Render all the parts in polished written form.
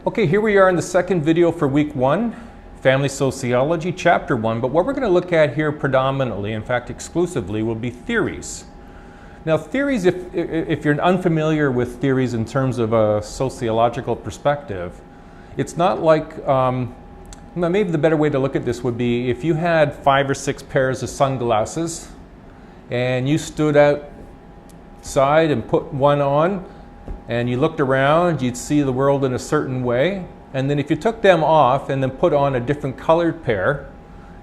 Okay, here we are in the second video for week 1, Family Sociology, Chapter 1, but what we're going to look at here predominantly, in fact exclusively, will be theories. Now theories, if you're unfamiliar with theories in terms of a sociological perspective, it's not like, maybe the better way to look at this would be if you had 5 or 6 pairs of sunglasses and you stood outside and put one on, and you looked around, you'd see the world in a certain way. And then if you took them off and then put on a different colored pair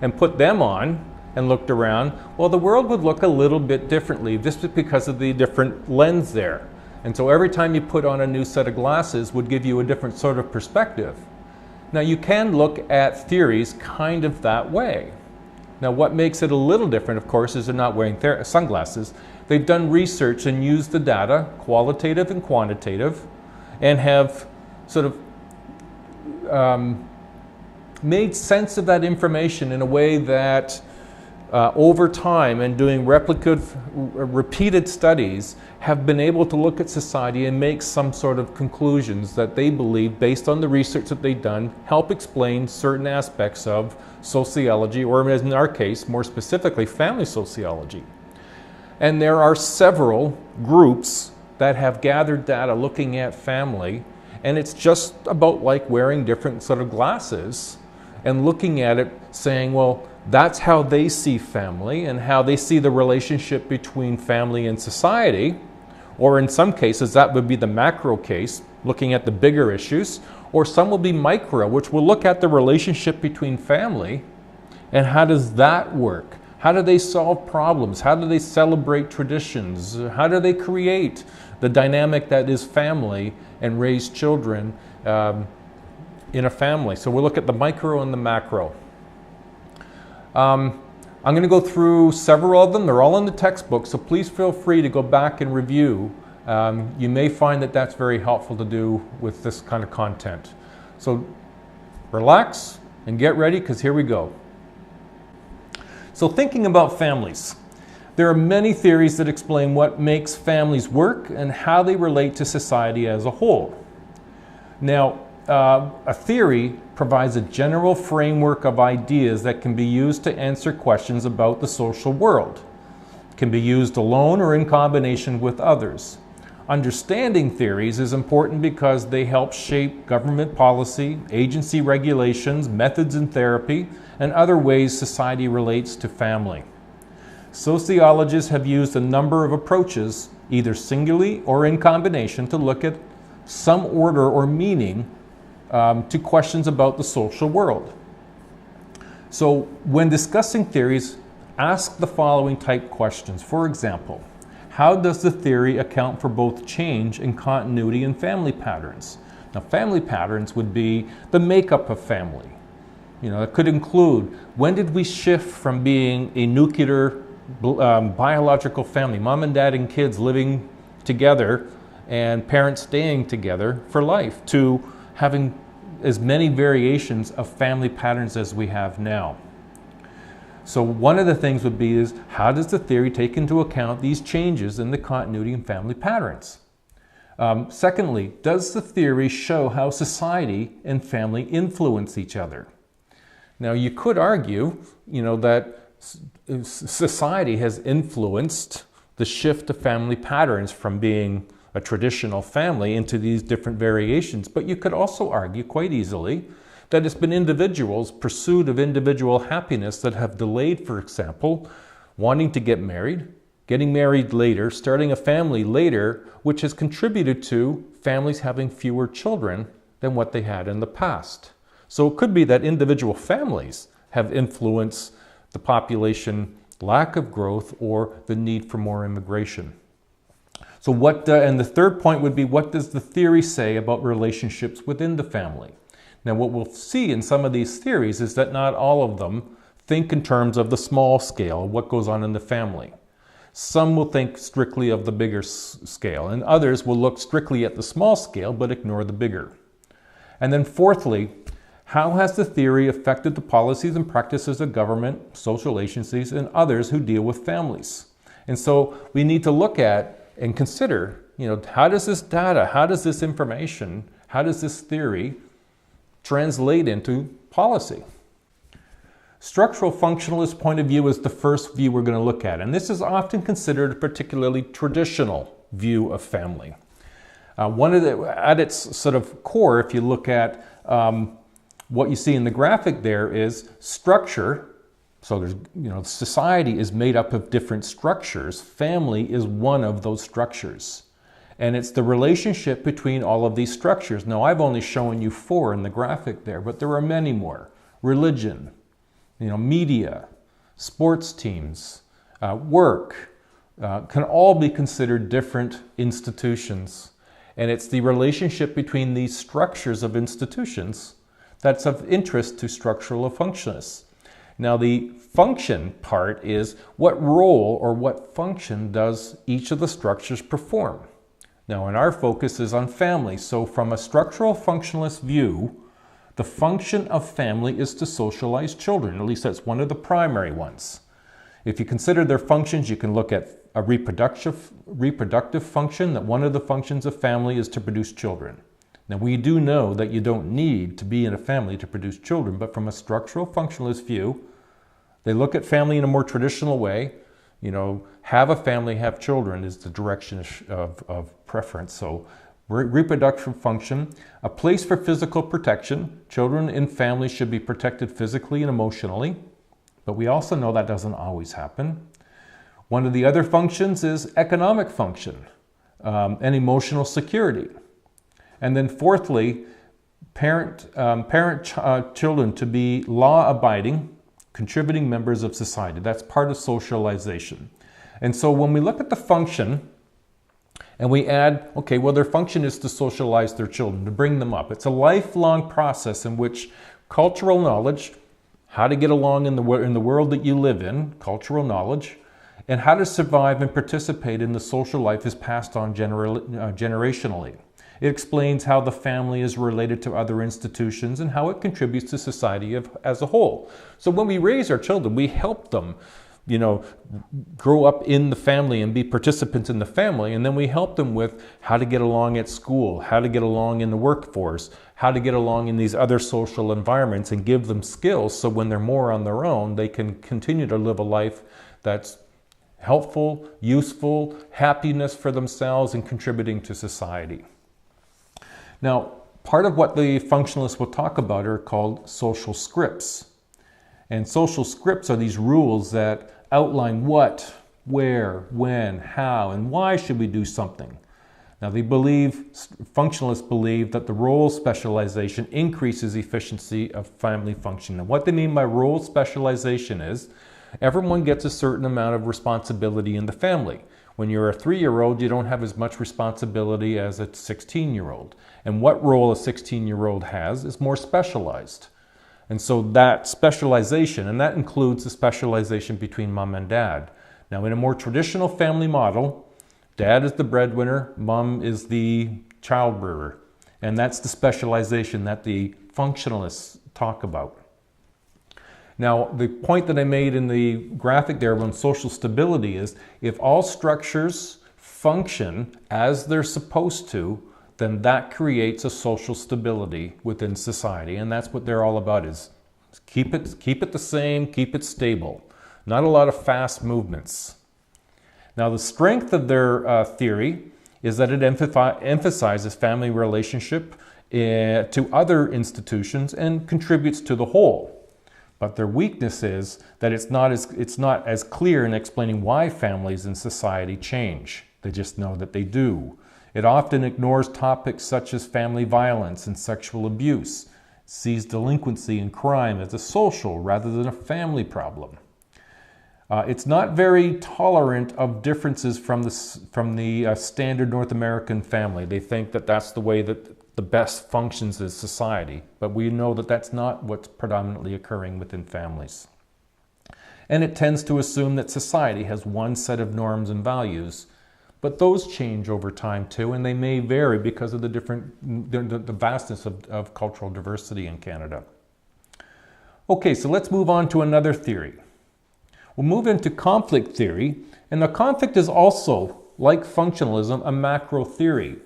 and put them on and looked around, well, the world would look a little bit differently just because of the different lens there. And so every time you put on a new set of glasses would give you a different sort of perspective. Now you can look at theories kind of that way. Now what makes it a little different, of course, is they're not wearing sunglasses. They've done research and used the data, qualitative and quantitative, and have sort of made sense of that information in a way that over time and doing repeated studies have been able to look at society and make some sort of conclusions that they believe, based on the research that they've done, help explain certain aspects of sociology, or as in our case, more specifically, family sociology. And there are several groups that have gathered data looking at family, and it's just about like wearing different sort of glasses and looking at it saying, well, that's how they see family and how they see the relationship between family and society. Or in some cases, that would be the macro case, looking at the bigger issues. Or some will be micro, which will look at the relationship between family and how does that work? How do they solve problems? How do they celebrate traditions? How do they create the dynamic that is family and raise children in a family? So we'll look at the micro and the macro. I'm going to go through several of them. They're all in the textbook, so please feel free to go back and review. You may find that that's very helpful to do with this kind of content. So relax and get ready, because here we go. So thinking about families, there are many theories that explain what makes families work and how they relate to society as a whole. Now, a theory provides a general framework of ideas that can be used to answer questions about the social world. It can be used alone or in combination with others. Understanding theories is important because they help shape government policy, agency regulations, methods in therapy, and other ways society relates to family. Sociologists have used a number of approaches, either singly or in combination, to look at some order or meaning to questions about the social world. So when discussing theories, ask the following type questions. For example, how does the theory account for both change and continuity in family patterns? Now, family patterns would be the makeup of family. It could include, when did we shift from being a nuclear biological family, mom and dad and kids living together and parents staying together for life, to having as many variations of family patterns as we have now? So one of the things would be is, how does the theory take into account these changes in the continuity in family patterns? Secondly, does the theory show how society and family influence each other? Now you could argue, that society has influenced the shift of family patterns from being a traditional family into these different variations, but you could also argue quite easily that it's been individuals' pursuit of individual happiness that have delayed, for example, wanting to get married, getting married later, starting a family later, which has contributed to families having fewer children than what they had in the past. So it could be that individual families have influenced the population lack of growth or the need for more immigration. So and the third point would be, what does the theory say about relationships within the family? Now what we'll see in some of these theories is that not all of them think in terms of the small scale, what goes on in the family. Some will think strictly of the bigger scale, and others will look strictly at the small scale but ignore the bigger. And then fourthly, how has the theory affected the policies and practices of government, social agencies, and others who deal with families? And so we need to look at and consider, how does this data, how does this information, how does this theory translate into policy. Structural functionalist point of view is the first view we're going to look at, and this is often considered a particularly traditional view of family. At its sort of core, if you look at what you see in the graphic there, is structure. So there's, society is made up of different structures. Family is one of those structures. And it's the relationship between all of these structures. Now, I've only shown you 4 in the graphic there, but there are many more. Religion, media, sports teams, work, can all be considered different institutions. And it's the relationship between these structures of institutions that's of interest to structural functionists. Now, the function part is what role or what function does each of the structures perform? Now, and our focus is on family. So from a structural functionalist view, the function of family is to socialize children. At least that's one of the primary ones. If you consider their functions, you can look at a reproductive function, that one of the functions of family is to produce children. Now, we do know that you don't need to be in a family to produce children, but from a structural functionalist view, they look at family in a more traditional way. Have a family, have children is the direction of preference. So reproductive function, a place for physical protection. Children in families should be protected physically and emotionally, but we also know that doesn't always happen. One of the other functions is economic function and emotional security. And then fourthly, parent children to be law-abiding, contributing members of society. That's part of socialization. And so when we look at the function and we add, okay, well, their function is to socialize their children, to bring them up. It's a lifelong process in which cultural knowledge, how to get along in the world that you live in, cultural knowledge, and how to survive and participate in the social life is passed on generationally. It explains how the family is related to other institutions and how it contributes to society as a whole. So when we raise our children, we help them, grow up in the family and be participants in the family, and then we help them with how to get along at school, how to get along in the workforce, how to get along in these other social environments, and give them skills so when they're more on their own, they can continue to live a life that's helpful, useful, happiness for themselves, and contributing to society. Now, part of what the functionalists will talk about are called social scripts. And social scripts are these rules that outline what, where, when, how, and why should we do something. Now, functionalists believe that the role specialization increases efficiency of family function. And what they mean by role specialization is everyone gets a certain amount of responsibility in the family. When you're a 3-year-old, you don't have as much responsibility as a 16-year-old. And what role a 16-year-old has is more specialized. And so that specialization, and that includes the specialization between mom and dad. Now, in a more traditional family model, dad is the breadwinner, mom is the child rearer. And that's the specialization that the functionalists talk about. Now, the point that I made in the graphic there on social stability is if all structures function as they're supposed to, then that creates a social stability within society. And that's what they're all about, is keep it the same, keep it stable. Not a lot of fast movements. Now, the strength of their theory is that it emphasizes family relationship to other institutions and contributes to the whole. But their weakness is that it's not as clear in explaining why families in society change. They just know that they do. It often ignores topics such as family violence and sexual abuse, sees delinquency and crime as a social rather than a family problem. It's not very tolerant of differences from the standard North American family. They think that that's the way that the best functions as society, but we know that that's not what's predominantly occurring within families. And it tends to assume that society has one set of norms and values, but those change over time too, and they may vary because of the vastness of cultural diversity in Canada. Okay, so let's move on to another theory. We'll move into conflict theory, and the conflict is also, like functionalism, a macro theory.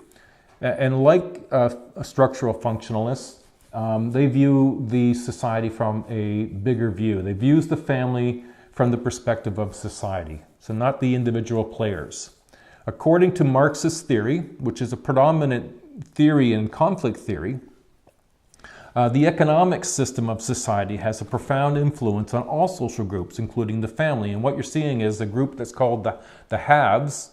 And like structural functionalists, they view the society from a bigger view. They view the family from the perspective of society, so not the individual players. According to Marxist theory, which is a predominant theory in conflict theory, the economic system of society has a profound influence on all social groups, including the family. And what you're seeing is a group that's called the haves,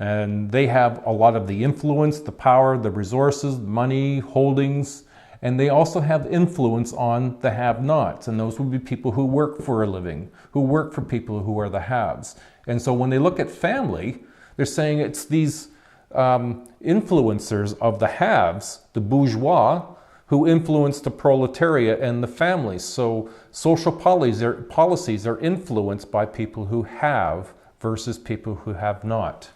and they have a lot of the influence, the power, the resources, money, holdings, and they also have influence on the have-nots. And those would be people who work for a living, who work for people who are the haves. And so when they look at family, they're saying it's these influencers of the haves, the bourgeois, who influence the proletariat and the families. So social policies are influenced by people who have versus people who have not.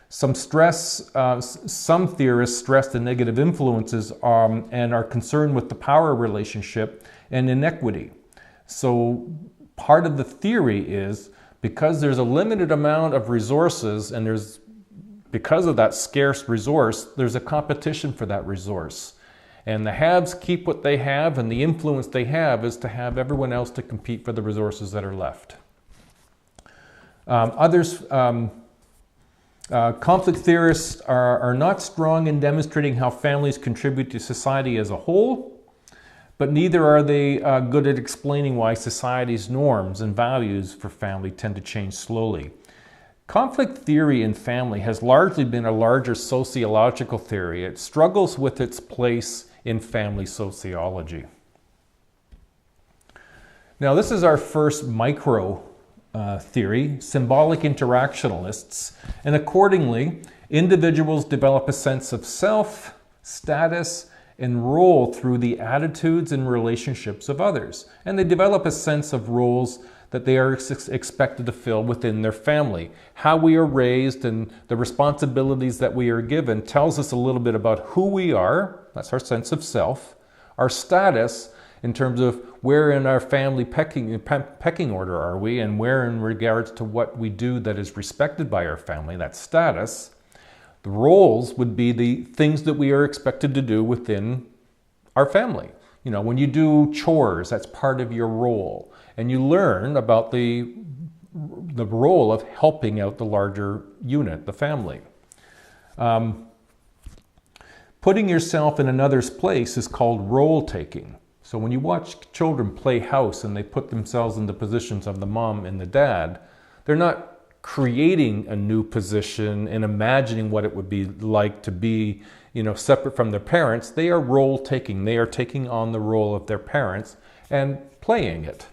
Some theorists stress the negative influences and are concerned with the power relationship and inequity. So part of the theory is because there's a limited amount of resources and because of that scarce resource, there's a competition for that resource. And the haves keep what they have, and the influence they have is to have everyone else to compete for the resources that are left. Conflict theorists are not strong in demonstrating how families contribute to society as a whole, but neither are they good at explaining why society's norms and values for family tend to change slowly. Conflict theory in family has largely been a larger sociological theory. It struggles with its place in family sociology. Now, this is our first micro theory, symbolic interactionalists, and accordingly, individuals develop a sense of self, status, and role through the attitudes and relationships of others. And they develop a sense of roles that they are expected to fill within their family. How we are raised and the responsibilities that we are given tells us a little bit about who we are, that's our sense of self, our status in terms of where in our family pecking order are we, and where in regards to what we do that is respected by our family, that's status. The roles would be the things that we are expected to do within our family. You know, when you do chores, that's part of your role. And you learn about the role of helping out the larger unit, the family. Putting yourself in another's place is called role-taking. So when you watch children play house and they put themselves in the positions of the mom and the dad, they're not creating a new position and imagining what it would be like to be, separate from their parents. They are role-taking. They are taking on the role of their parents and playing it.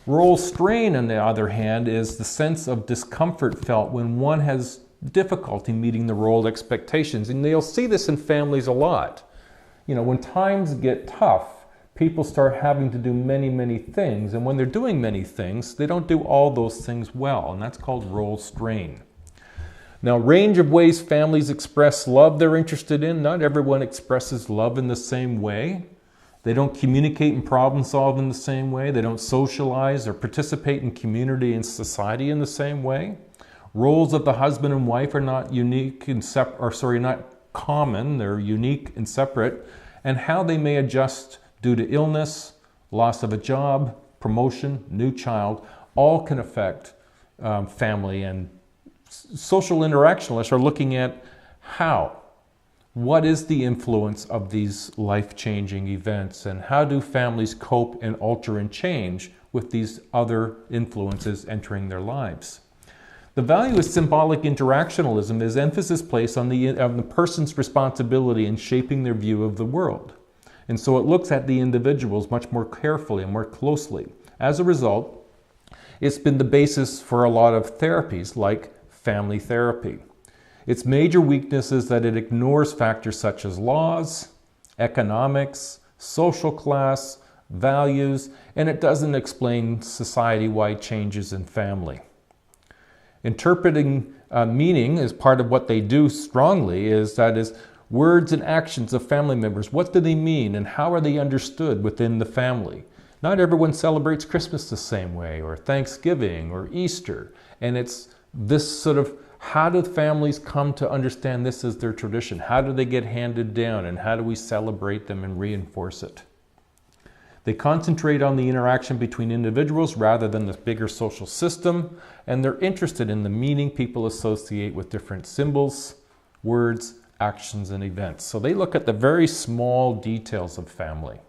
Role strain, on the other hand, is the sense of discomfort felt when one has difficulty meeting the role expectations. And you'll see this in families a lot. When times get tough, people start having to do many, many things. And when they're doing many things, they don't do all those things well. And that's called role strain. Now, range of ways families express love they're interested in. Not everyone expresses love in the same way. They don't communicate and problem solve in the same way. They don't socialize or participate in community and society in the same way. Roles of the husband and wife are not not common. They're unique and separate. And how they may adjust due to illness, loss of a job, promotion, new child, all can affect family. And social interactionalists are looking at how. What is the influence of these life-changing events, and how do families cope and alter and change with these other influences entering their lives? The value of symbolic interactionalism is emphasis placed on the person's responsibility in shaping their view of the world. And so it looks at the individuals much more carefully and more closely. As a result, it's been the basis for a lot of therapies like family therapy. Its major weakness is that it ignores factors such as laws, economics, social class, values, and it doesn't explain society-wide changes in family. Interpreting meaning is part of what they do strongly, is words and actions of family members. What do they mean and how are they understood within the family? Not everyone celebrates Christmas the same way, or Thanksgiving or Easter, and it's this sort of how do families come to understand this as their tradition? How do they get handed down, and how do we celebrate them and reinforce it? They concentrate on the interaction between individuals rather than the bigger social system, and they're interested in the meaning people associate with different symbols, words, actions, and events. So they look at the very small details of family.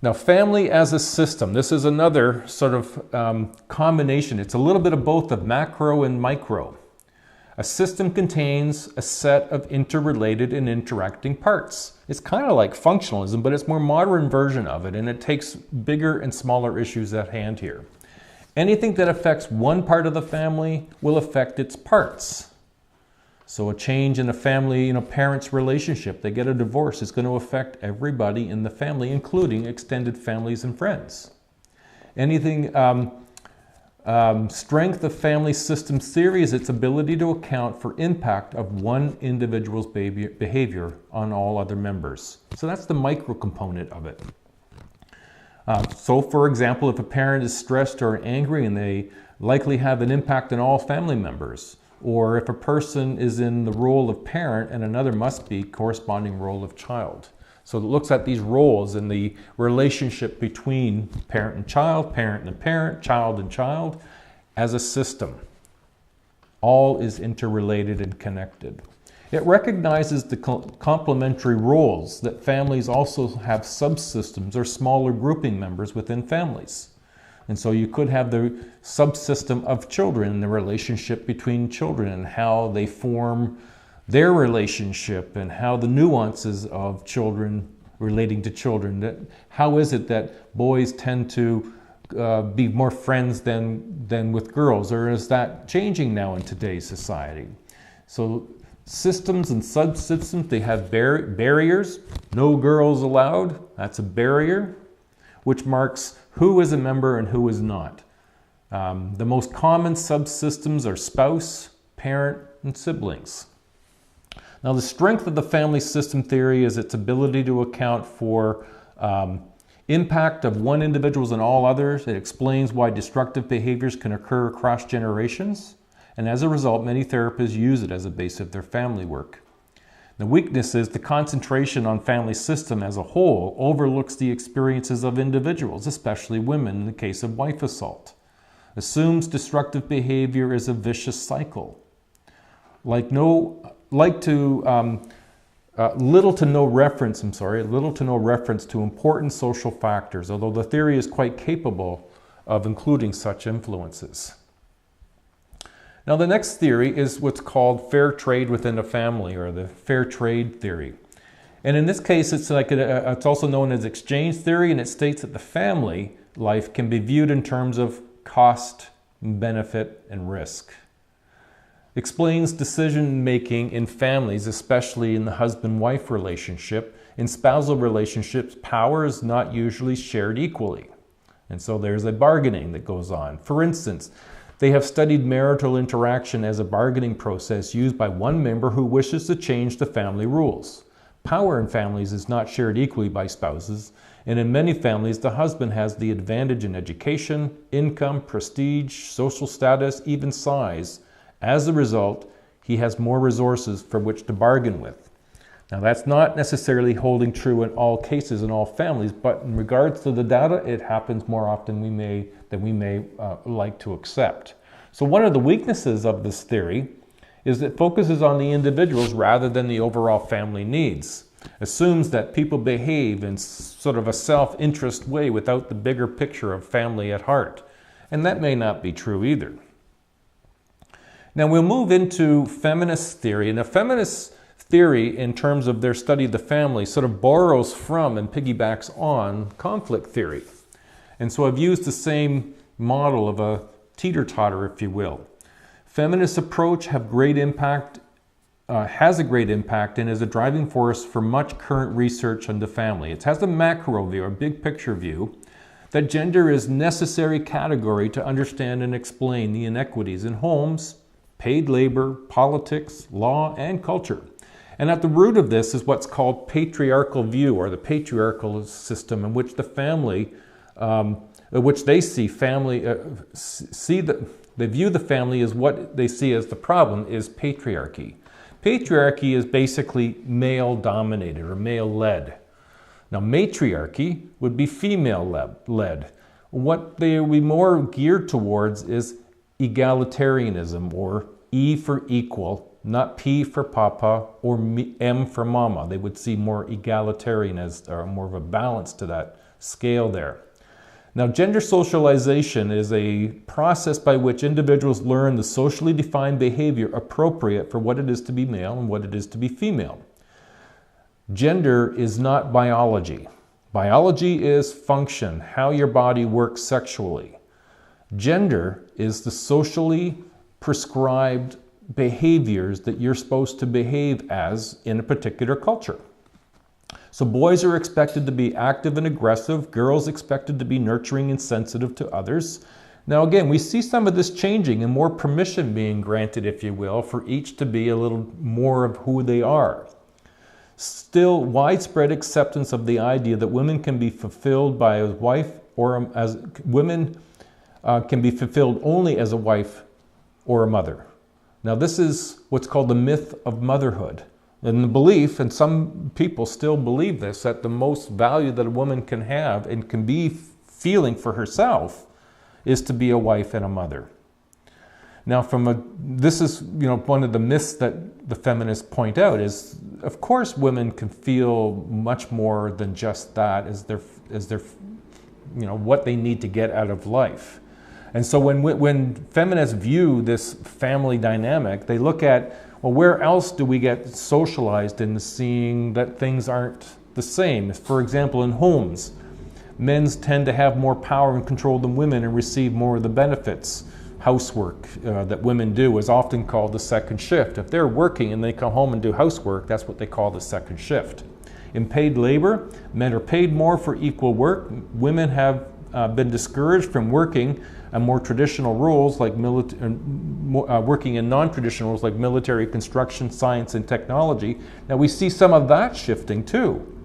Now, family as a system, this is another sort of combination. It's a little bit of both of macro and micro. A system contains a set of interrelated and interacting parts. It's kind of like functionalism, but it's a more modern version of it, and it takes bigger and smaller issues at hand here. Anything that affects one part of the family will affect its parts. So a change in a family, parents' relationship, they get a divorce, is going to affect everybody in the family, including extended families and friends. Anything, strength of family systems theory is its ability to account for impact of one individual's behavior on all other members. So that's the micro component of it. So for example, if a parent is stressed or angry, and they likely have an impact on all family members. Or if a person is in the role of parent and another must be corresponding role of child. So it looks at these roles and the relationship between parent and parent, child and child, as a system. All is interrelated and connected. It recognizes the complementary roles that families also have subsystems or smaller grouping members within families. And so you could have the subsystem of children, the relationship between children and how they form their relationship and how the nuances of children relating to children. How is it that boys tend to be more friends than with girls? Or is that changing now in today's society? So systems and subsystems, they have barriers. No girls allowed, that's a barrier, which marks who is a member and who is not. The most common subsystems are spouse, parent, and siblings. Now, the strength of the family system theory is its ability to account for impact of one individual on all others. It explains why destructive behaviors can occur across generations, and as a result, many therapists use it as a base of their family work. The weakness is the concentration on family system as a whole overlooks the experiences of individuals, especially women in the case of wife assault. Assumes destructive behavior is a vicious cycle. Little to no reference to important social factors, although the theory is quite capable of including such influences. Now, the next theory is what's called fair trade within a family, or the fair trade theory. And in this case, it's also known as exchange theory, and it states that the family life can be viewed in terms of cost, benefit, and risk. Explains decision-making in families, especially in the husband-wife relationship. In spousal relationships, power is not usually shared equally. And so there's a bargaining that goes on. For instance, they have studied marital interaction as a bargaining process used by one member who wishes to change the family rules. Power in families is not shared equally by spouses, and in many families, the husband has the advantage in education, income, prestige, social status, even size. As a result, he has more resources for which to bargain with. Now, that's not necessarily holding true in all cases in all families, but in regards to the data, it happens more often than we may like to accept. So one of the weaknesses of this theory is that it focuses on the individuals rather than the overall family needs. Assumes that people behave in sort of a self-interest way without the bigger picture of family at heart. And that may not be true either. Now we'll move into feminist theory. And the feminist theory, in terms of their study of the family, sort of borrows from and piggybacks on conflict theory. And so I've used the same model of a teeter-totter, if you will. Feminist approach has a great impact and is a driving force for much current research on the family. It has a macro view, a big picture view, that gender is a necessary category to understand and explain the inequities in homes, paid labor, politics, law, and culture. And at the root of this is what's called patriarchal view, or the patriarchal system, in which the family, which they see family, They view the family as what they see as the problem is patriarchy. Patriarchy is basically male-dominated or male-led. Now, matriarchy would be female-led. What they would be more geared towards is egalitarianism, or E for equal, not P for papa or M for mama. They would see more egalitarian as or more of a balance to that scale there. Now, gender socialization is a process by which individuals learn the socially defined behavior appropriate for what it is to be male and what it is to be female. Gender is not biology. Biology is function, how your body works sexually. Gender is the socially prescribed behaviors that you're supposed to behave as in a particular culture. So boys are expected to be active and aggressive, girls expected to be nurturing and sensitive to others. Now again, we see some of this changing and more permission being granted, if you will, for each to be a little more of who they are. Still, widespread acceptance of the idea that women can be fulfilled by a wife or as women can be fulfilled only as a wife or a mother. Now this is what's called the myth of motherhood. And the belief, and some people still believe this, that the most value that a woman can have and can be feeling for herself is to be a wife and a mother. Now this is one of the myths that the feminists point out is, of course women can feel much more than just that as their what they need to get out of life. And so when feminists view this family dynamic, they look at, well, where else do we get socialized into seeing that things aren't the same? For example, in homes, men tend to have more power and control than women and receive more of the benefits. Housework that women do is often called the second shift. If they're working and they come home and do housework, that's what they call the second shift. In paid labor, men are paid more for equal work. Women have been discouraged from working in more traditional roles like working in non-traditional roles like military, construction, science, and technology. Now we see some of that shifting too.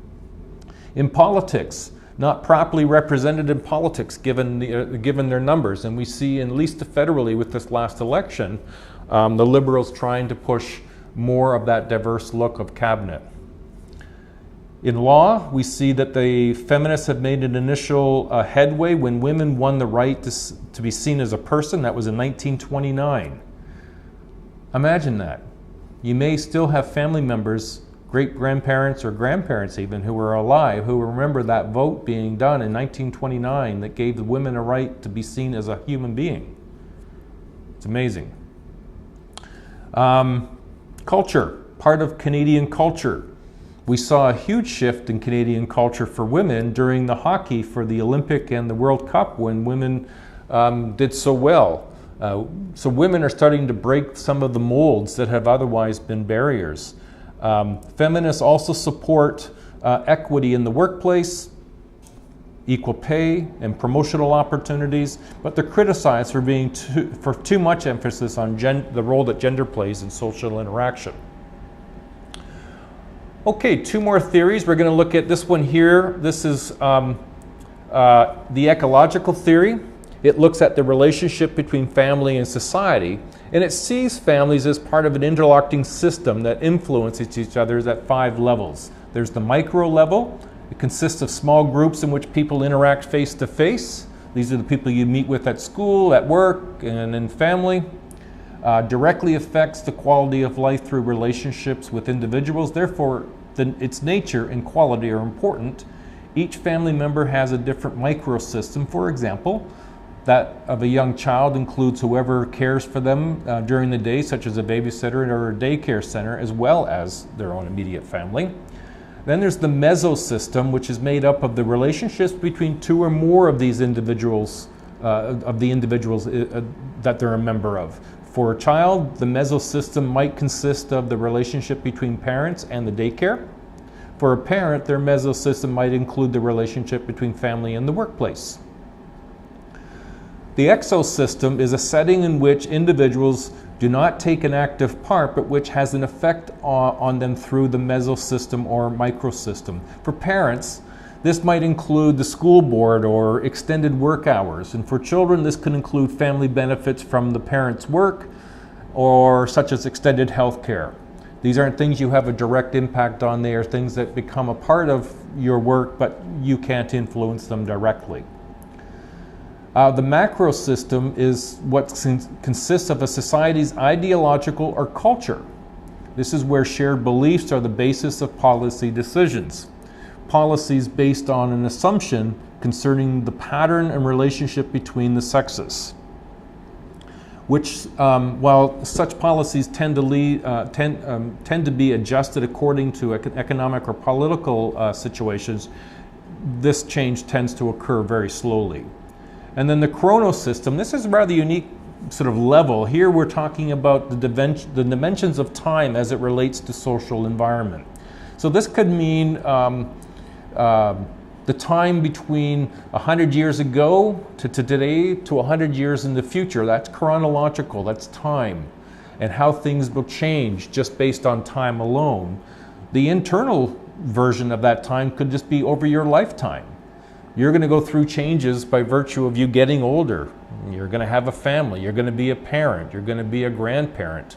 In politics, not properly represented in politics given their numbers, and we see, at least federally with this last election, the Liberals trying to push more of that diverse look of cabinet. In law, we see that the feminists have made an initial headway when women won the right to be seen as a person. That was in 1929. Imagine that. You may still have family members, great-grandparents or grandparents even, who are alive, who remember that vote being done in 1929 that gave the women a right to be seen as a human being. It's amazing. Culture, part of Canadian culture. We saw a huge shift in Canadian culture for women during the hockey for the Olympic and the World Cup when women did so well. So women are starting to break some of the molds that have otherwise been barriers. Feminists also support equity in the workplace, equal pay, and promotional opportunities, but they're criticized for too much emphasis on the role that gender plays in social interaction. Okay, two more theories. We're going to look at this one here. This is the Ecological Theory. It looks at the relationship between family and society, and it sees families as part of an interlocking system that influences each other at 5 levels. There's the micro level. It consists of small groups in which people interact face to face. These are the people you meet with at school, at work, and in family. Directly affects the quality of life through relationships with individuals. Therefore, its nature and quality are important. Each family member has a different microsystem. For example, that of a young child includes whoever cares for them during the day, such as a babysitter or a daycare center, as well as their own immediate family. Then there's the mesosystem, which is made up of the relationships between 2 or more of these individuals, that they're a member of. For a child, the mesosystem might consist of the relationship between parents and the daycare. For a parent, their mesosystem might include the relationship between family and the workplace. The exosystem is a setting in which individuals do not take an active part, but which has an effect on them through the mesosystem or microsystem. For parents, This might include the school board or extended work hours. And for children, this can include family benefits from the parents' work, or such as extended health care. These aren't things you have a direct impact on. They are things that become a part of your work, but you can't influence them directly. The macro system is what consists of a society's ideological or culture. This is where shared beliefs are the basis of policy decisions. Policies based on an assumption concerning the pattern and relationship between the sexes, which, while such policies tend to be adjusted according to economic or political situations, this change tends to occur very slowly. And then the chronos system, this is a rather unique sort of level. Here we're talking about the dimensions of time as it relates to social environment. So this could mean the time between 100 years ago to today to 100 years in the future. That's chronological, that's time, and how things will change just based on time alone. The internal version of that time could just be over your lifetime. You're going to go through changes by virtue of you getting older. You're going to have a family, you're going to be a parent, you're going to be a grandparent,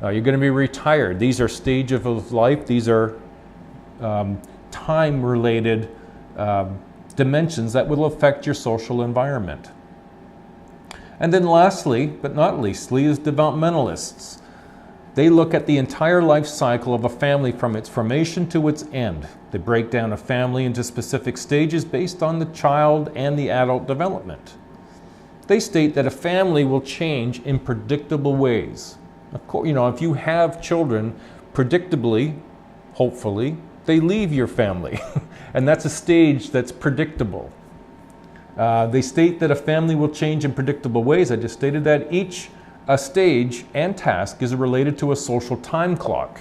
you're going to be retired. These are stages of life, these are time-related dimensions that will affect your social environment. And then lastly, but not leastly, is developmentalists. They look at the entire life cycle of a family from its formation to its end. They break down a family into specific stages based on the child and the adult development. They state that a family will change in predictable ways. Of course, if you have children, predictably, hopefully, they leave your family. And that's a stage that's predictable. They state that a family will change in predictable ways. I just stated that each stage and task is related to a social time clock.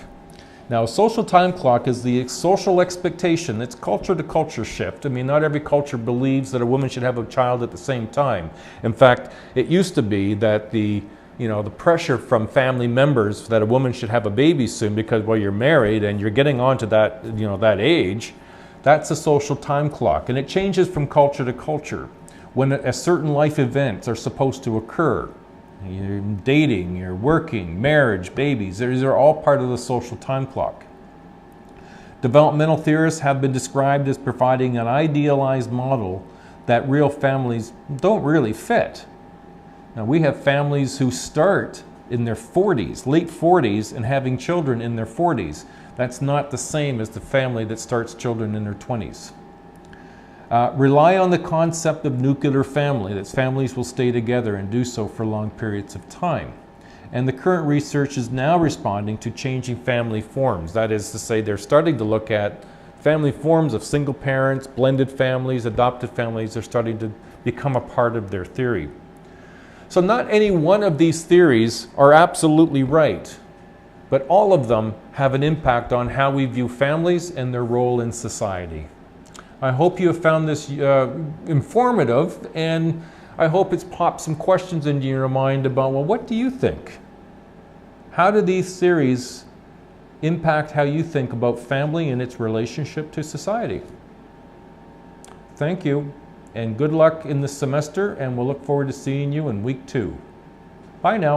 Now, a social time clock is the social expectation. It's culture to culture shift. I mean, not every culture believes that a woman should have a child at the same time. In fact, it used to be that the pressure from family members that a woman should have a baby soon because, well, you're married and you're getting on to that, that age, that's a social time clock. And it changes from culture to culture. When a certain life events are supposed to occur, you're dating, you're working, marriage, babies, these are all part of the social time clock. Developmental theorists have been described as providing an idealized model that real families don't really fit. Now, we have families who start in their 40s, late 40s, and having children in their 40s. That's not the same as the family that starts children in their 20s. Rely on the concept of nuclear family, that families will stay together and do so for long periods of time. And the current research is now responding to changing family forms. That is to say, they're starting to look at family forms of single parents, blended families, adopted families. They're starting to become a part of their theory. So not any one of these theories are absolutely right, but all of them have an impact on how we view families and their role in society. I hope you have found this informative, and I hope it's popped some questions into your mind about, well, what do you think? How do these theories impact how you think about family and its relationship to society? Thank you, and good luck in this semester, and we'll look forward to seeing you in week 2. Bye now.